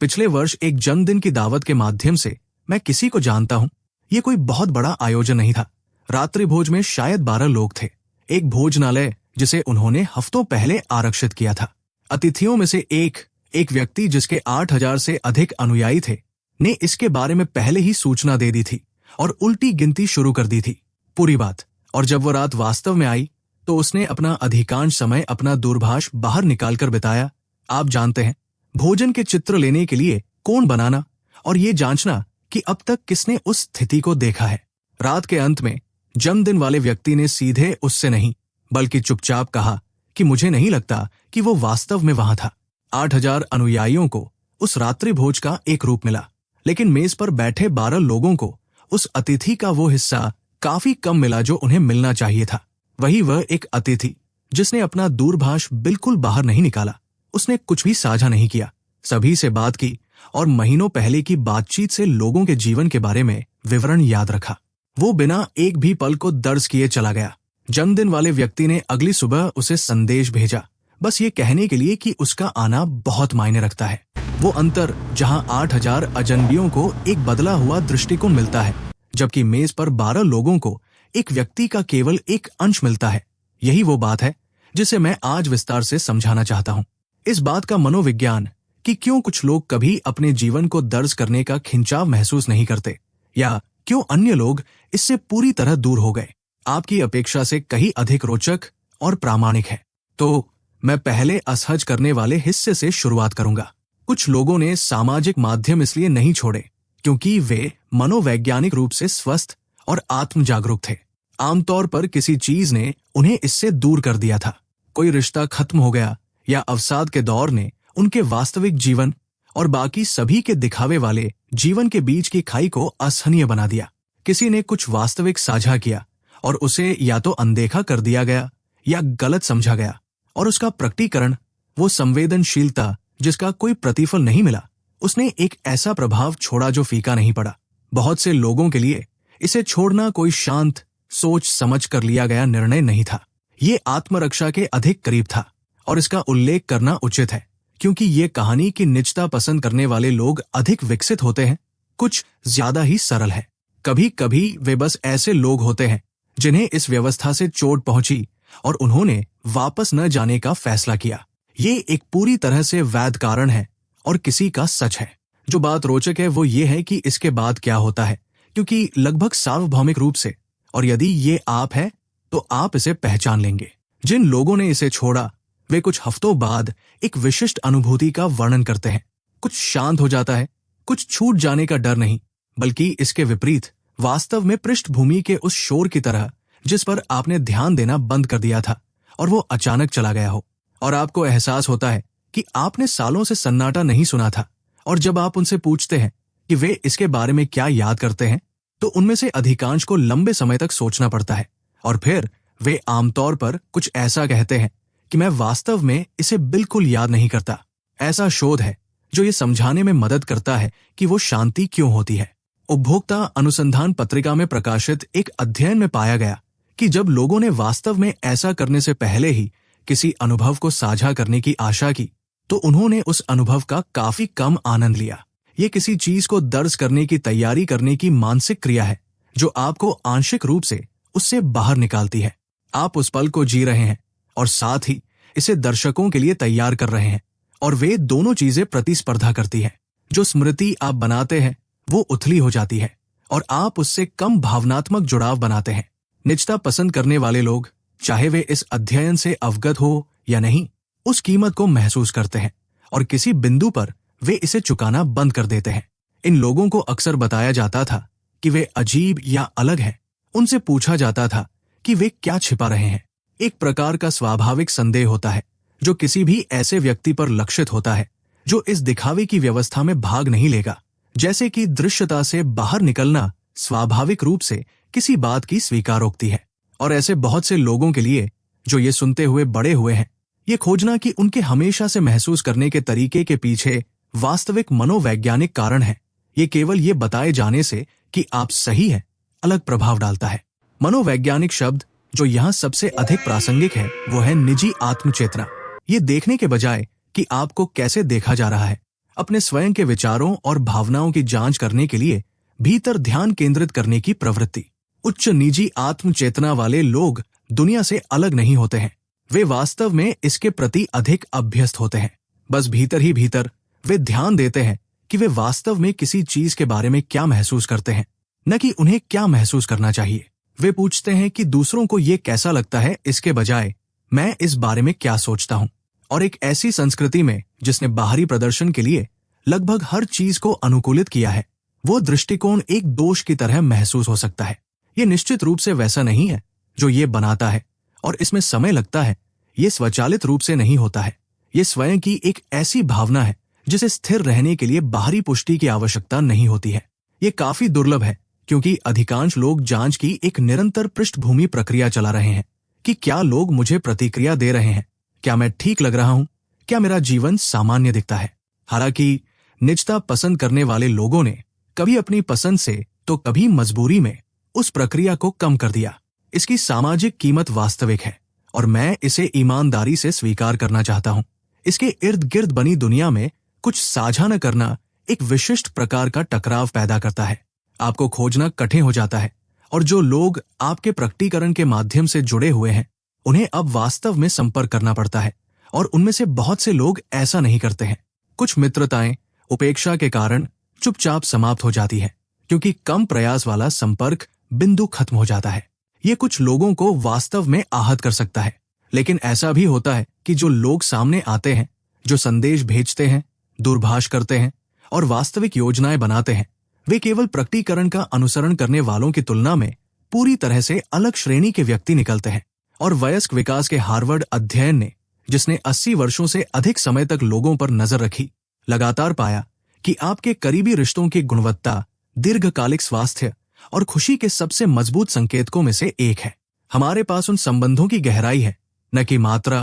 पिछले वर्ष एक जन्मदिन की दावत के माध्यम से मैं किसी को जानता हूँ। ये कोई बहुत बड़ा आयोजन नहीं था। रात्रि भोज में शायद 12 लोग थे। एक भोजनालय जिसे उन्होंने हफ्तों पहले आरक्षित किया था। अतिथियों में से एक व्यक्ति जिसके 8,000 से अधिक अनुयायी थे ने इसके बारे में पहले ही सूचना दे दी थी और उल्टी गिनती शुरू कर दी थी पूरी बात। और जब वो रात वास्तव में आई तो उसने अपना अधिकांश समय अपना दूरभाष बाहर निकालकर बिताया। आप जानते हैं, भोजन के चित्र लेने के लिए कोण बनाना और ये जांचना कि अब तक किसने उस स्थिति को देखा है। रात के अंत में जन्मदिन वाले व्यक्ति ने सीधे उससे नहीं बल्कि चुपचाप कहा कि मुझे नहीं लगता कि वो वास्तव में वहां था। 8,000 अनुयायियों को उस रात्रि भोज का एक रूप मिला, लेकिन मेज पर बैठे 12 लोगों को उस अतिथि का वो हिस्सा काफी कम मिला जो उन्हें मिलना चाहिए था। वही वह एक अतिथि जिसने अपना दूरभाष बिल्कुल बाहर नहीं निकाला। उसने कुछ भी साझा नहीं किया, सभी से बात की और महीनों पहले की बातचीत से लोगों के जीवन के बारे में विवरण याद रखा। वो बिना एक भी पल को दर्ज किए चला गया। जन्मदिन वाले व्यक्ति ने अगली सुबह उसे संदेश भेजा, बस ये कहने के लिए कि उसका आना बहुत मायने रखता है। वो अंतर जहां 8,000 अजनबियों को एक बदला हुआ दृष्टिकोण मिलता है, जबकि मेज पर 12 लोगों को एक व्यक्ति का केवल एक अंश मिलता है। यही वो बात है जिसे मैं आज विस्तार से समझाना चाहता हूँ। इस बात का मनोविज्ञान कि क्यों कुछ लोग कभी अपने जीवन को दर्ज करने का खिंचाव महसूस नहीं करते या क्यों अन्य लोग इससे पूरी तरह दूर हो गए, आपकी अपेक्षा से कहीं अधिक रोचक और प्रामाणिक है। तो मैं पहले असहज करने वाले हिस्से से शुरुआत करूंगा। कुछ लोगों ने सामाजिक माध्यम इसलिए नहीं छोड़े क्योंकि वे मनोवैज्ञानिक रूप से स्वस्थ और आत्म जागरूक थे। आमतौर पर किसी चीज ने उन्हें इससे दूर कर दिया था। कोई रिश्ता खत्म हो गया या अवसाद के दौर ने उनके वास्तविक जीवन और बाकी सभी के दिखावे वाले जीवन के बीच की खाई को असहनीय बना दिया। किसी ने कुछ वास्तविक साझा किया और उसे या तो अनदेखा कर दिया गया या गलत समझा गया, और उसका प्रकटीकरण, वो संवेदनशीलता जिसका कोई प्रतिफल नहीं मिला, उसने एक ऐसा प्रभाव छोड़ा जो फीका नहीं पड़ा। बहुत से लोगों के लिए इसे छोड़ना कोई शांत सोच समझ कर लिया गया निर्णय नहीं था। ये आत्मरक्षा के अधिक करीब था और इसका उल्लेख करना उचित है क्योंकि ये कहानी की निजता पसंद करने वाले लोग अधिक विकसित होते हैं, कुछ ज्यादा ही सरल है। कभी कभी वे बस ऐसे लोग होते हैं जिन्हें इस व्यवस्था से चोट पहुंची और उन्होंने वापस न जाने का फैसला किया। ये एक पूरी तरह से वैध कारण है और किसी का सच है। जो बात रोचक है वो ये है कि इसके बाद क्या होता है, क्योंकि लगभग सार्वभौमिक रूप से, और यदि ये आप है तो आप इसे पहचान लेंगे। जिन लोगों ने इसे छोड़ा वे कुछ हफ्तों बाद एक विशिष्ट अनुभूति का वर्णन करते हैं। कुछ शांत हो जाता है, कुछ छूट जाने का डर नहीं, बल्कि इसके विपरीत वास्तव में पृष्ठभूमि के उस शोर की तरह जिस पर आपने ध्यान देना बंद कर दिया था और वो अचानक चला गया हो, और आपको एहसास होता है कि आपने सालों से सन्नाटा नहीं सुना था। और जब आप उनसे पूछते हैं कि वे इसके बारे में क्या याद करते हैं, तो उनमें से अधिकांश को लंबे समय तक सोचना पड़ता है और फिर वे आमतौर पर कुछ ऐसा कहते हैं कि मैं वास्तव में इसे बिल्कुल याद नहीं करता। ऐसा शोध है जो ये समझाने में मदद करता है कि वो शांति क्यों होती है। उपभोक्ता अनुसंधान पत्रिका में प्रकाशित एक अध्ययन में पाया गया कि जब लोगों ने वास्तव में ऐसा करने से पहले ही किसी अनुभव को साझा करने की आशा की, तो उन्होंने उस अनुभव का काफी कम आनंद लिया। ये किसी चीज को दर्ज करने की तैयारी करने की मानसिक क्रिया है जो आपको आंशिक रूप से उससे बाहर निकालती है। आप उस पल को जी रहे हैं और साथ ही इसे दर्शकों के लिए तैयार कर रहे हैं, और वे दोनों चीजें प्रतिस्पर्धा करती हैं। जो स्मृति आप बनाते हैं वो उथली हो जाती है और आप उससे कम भावनात्मक जुड़ाव बनाते हैं। निजता पसंद करने वाले लोग, चाहे वे इस अध्ययन से अवगत हो या नहीं, उस कीमत को महसूस करते हैं और किसी बिंदु पर वे इसे चुकाना बंद कर देते हैं। इन लोगों को अक्सर बताया जाता था कि वे अजीब या अलग हैं। उनसे पूछा जाता था कि वे क्या छिपा रहे हैं। एक प्रकार का स्वाभाविक संदेह होता है जो किसी भी ऐसे व्यक्ति पर लक्षित होता है जो इस दिखावे की व्यवस्था में भाग नहीं लेगा, जैसे कि दृश्यता से बाहर निकलना स्वाभाविक रूप से किसी बात की स्वीकारोक्ति है। और ऐसे बहुत से लोगों के लिए जो ये सुनते हुए बड़े हुए हैं, ये खोजना कि उनके हमेशा से महसूस करने के तरीके के पीछे वास्तविक मनोवैज्ञानिक कारण है, ये केवल ये बताए जाने से कि आप सही हैं अलग प्रभाव डालता है। मनोवैज्ञानिक शब्द जो यहाँ सबसे अधिक प्रासंगिक है वो है निजी आत्मचेतना। ये देखने के बजाय कि आपको कैसे देखा जा रहा है, अपने स्वयं के विचारों और भावनाओं की जांच करने के लिए भीतर ध्यान केंद्रित करने की प्रवृत्ति। उच्च निजी आत्म चेतना वाले लोग दुनिया से अलग नहीं होते हैं। वे वास्तव में इसके प्रति अधिक अभ्यस्त होते हैं। बस भीतर ही भीतर वे ध्यान देते हैं कि वे वास्तव में किसी चीज के बारे में क्या महसूस करते हैं, न कि उन्हें क्या महसूस करना चाहिए। वे पूछते हैं कि दूसरों को ये कैसा लगता है, इसके बजाय मैं इस बारे में क्या सोचता हूं। और एक ऐसी संस्कृति में जिसने बाहरी प्रदर्शन के लिए लगभग हर चीज को अनुकूलित किया है, वो दृष्टिकोण एक दोष की तरह महसूस हो सकता है। ये निश्चित रूप से वैसा नहीं है जो ये बनाता है, और इसमें समय लगता है। ये स्वचालित रूप से नहीं होता है। ये स्वयं की एक ऐसी भावना है जिसे स्थिर रहने के लिए बाहरी पुष्टि की आवश्यकता नहीं होती है। ये काफी दुर्लभ है क्योंकि अधिकांश लोग जांच की एक निरंतर पृष्ठभूमि प्रक्रिया चला रहे हैं कि क्या लोग मुझे प्रतिक्रिया दे रहे हैं, क्या मैं ठीक लग रहा हूं, क्या मेरा जीवन सामान्य दिखता है। हालांकि निजता पसंद करने वाले लोगों ने कभी अपनी पसंद से तो कभी मजबूरी में उस प्रक्रिया को कम कर दिया। इसकी सामाजिक कीमत वास्तविक है और मैं इसे ईमानदारी से स्वीकार करना चाहता हूं। इसके इर्द गिर्द बनी दुनिया में कुछ साझा न करना एक विशिष्ट प्रकार का टकराव पैदा करता है। आपको खोजना कठिन हो जाता है, और जो लोग आपके प्रकटीकरण के माध्यम से जुड़े हुए हैं उन्हें अब वास्तव में संपर्क करना पड़ता है, और उनमें से बहुत से लोग ऐसा नहीं करते हैं। कुछ मित्रताएं उपेक्षा के कारण चुपचाप समाप्त हो जाती है क्योंकि कम प्रयास वाला संपर्क बिंदु खत्म हो जाता है। ये कुछ लोगों को वास्तव में आहत कर सकता है, लेकिन ऐसा भी होता है कि जो लोग सामने आते हैं, जो संदेश भेजते हैं, दूरभाष करते हैं और वास्तविक योजनाएं बनाते हैं, वे केवल प्रकटीकरण का अनुसरण करने वालों की तुलना में पूरी तरह से अलग श्रेणी के व्यक्ति निकलते हैं। और वयस्क विकास के हार्वर्ड अध्ययन ने, जिसने 80 वर्षों से अधिक समय तक लोगों पर नजर रखी, लगातार पाया कि आपके करीबी रिश्तों की गुणवत्ता दीर्घकालिक स्वास्थ्य और खुशी के सबसे मजबूत संकेतकों में से एक है। हमारे पास उन संबंधों की गहराई है, न कि मात्रा।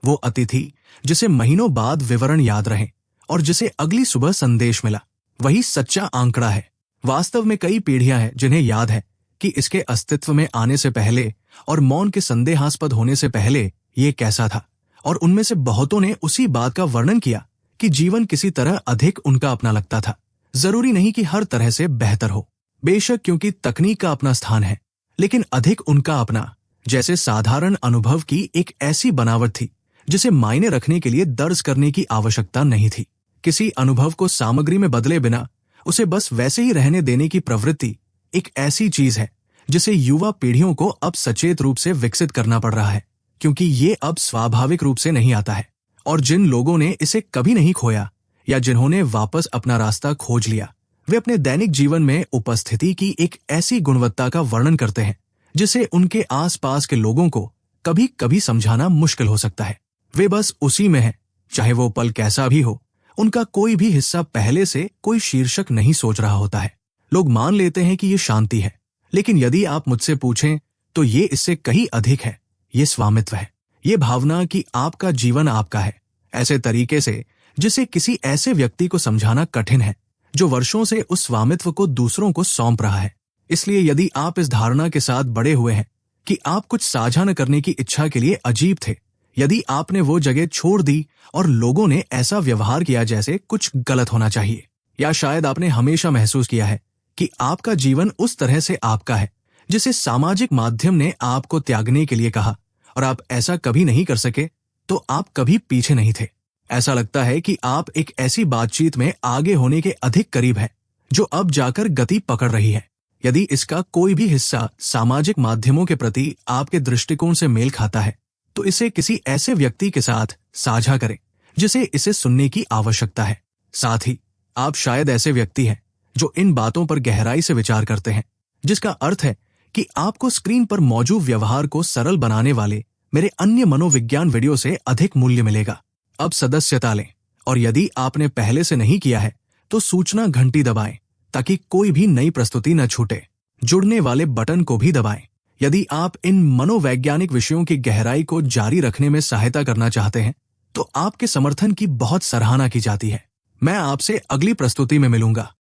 वो अतिथि जिसे महीनों बाद विवरण याद रहे और जिसे अगली सुबह संदेश मिला, वही सच्चा आंकड़ा है। वास्तव में कई पीढ़ियां हैं जिन्हें याद है कि इसके अस्तित्व में आने से पहले और मौन के संदेहास्पद होने से पहले ये कैसा था, और उनमें से बहुतों ने उसी बात का वर्णन किया कि जीवन किसी तरह अधिक उनका अपना लगता था। जरूरी नहीं कि हर तरह से बेहतर हो, बेशक, क्योंकि तकनीक का अपना स्थान है, लेकिन अधिक उनका अपना, जैसे साधारण अनुभव की एक ऐसी बनावट थी जिसे मायने रखने के लिए दर्ज करने की आवश्यकता नहीं थी। किसी अनुभव को सामग्री में बदले बिना उसे बस वैसे ही रहने देने की प्रवृत्ति एक ऐसी चीज है जिसे युवा पीढ़ियों को अब सचेत रूप से विकसित करना पड़ रहा है, क्योंकि ये अब स्वाभाविक रूप से नहीं आता है। और जिन लोगों ने इसे कभी नहीं खोया या जिन्होंने वापस अपना रास्ता खोज लिया, वे अपने दैनिक जीवन में उपस्थिति की एक ऐसी गुणवत्ता का वर्णन करते हैं जिसे उनके आसपास के लोगों को कभी कभी समझाना मुश्किल हो सकता है। वे बस उसी में हैं, चाहे वो पल कैसा भी हो। उनका कोई भी हिस्सा पहले से कोई शीर्षक नहीं सोच रहा होता है। लोग मान लेते हैं कि ये शांति है, लेकिन यदि आप मुझसे पूछें तो ये इससे कहीं अधिक है। ये स्वामित्व है, ये भावना कि आपका जीवन आपका है, ऐसे तरीके से जिसे किसी ऐसे व्यक्ति को समझाना कठिन है जो वर्षों से उस स्वामित्व को दूसरों को सौंप रहा है। इसलिए यदि आप इस धारणा के साथ बड़े हुए हैं कि आप कुछ साझा न करने की इच्छा के लिए अजीब थे, यदि आपने वो जगह छोड़ दी और लोगों ने ऐसा व्यवहार किया जैसे कुछ गलत होना चाहिए, या शायद आपने हमेशा महसूस किया है कि आपका जीवन उस तरह से आपका है जिसे सामाजिक माध्यम ने आपको त्यागने के लिए कहा और आप ऐसा कभी नहीं कर सके, तो आप कभी पीछे नहीं थे। ऐसा लगता है कि आप एक ऐसी बातचीत में आगे होने के अधिक करीब हैं जो अब जाकर गति पकड़ रही है। यदि इसका कोई भी हिस्सा सामाजिक माध्यमों के प्रति आपके दृष्टिकोण से मेल खाता है, तो इसे किसी ऐसे व्यक्ति के साथ साझा करें जिसे इसे सुनने की आवश्यकता है। साथ ही आप शायद ऐसे व्यक्ति हैं जो इन बातों पर गहराई से विचार करते हैं, जिसका अर्थ है कि आपको स्क्रीन पर मौजूद व्यवहार को सरल बनाने वाले मेरे अन्य मनोविज्ञान वीडियो से अधिक मूल्य मिलेगा। अब सदस्यता लें, और यदि आपने पहले से नहीं किया है तो सूचना घंटी दबाएं ताकि कोई भी नई प्रस्तुति न छूटे। जुड़ने वाले बटन को भी दबाएं। यदि आप इन मनोवैज्ञानिक विषयों की गहराई को जारी रखने में सहायता करना चाहते हैं तो आपके समर्थन की बहुत सराहना की जाती है। मैं आपसे अगली प्रस्तुति में मिलूंगा।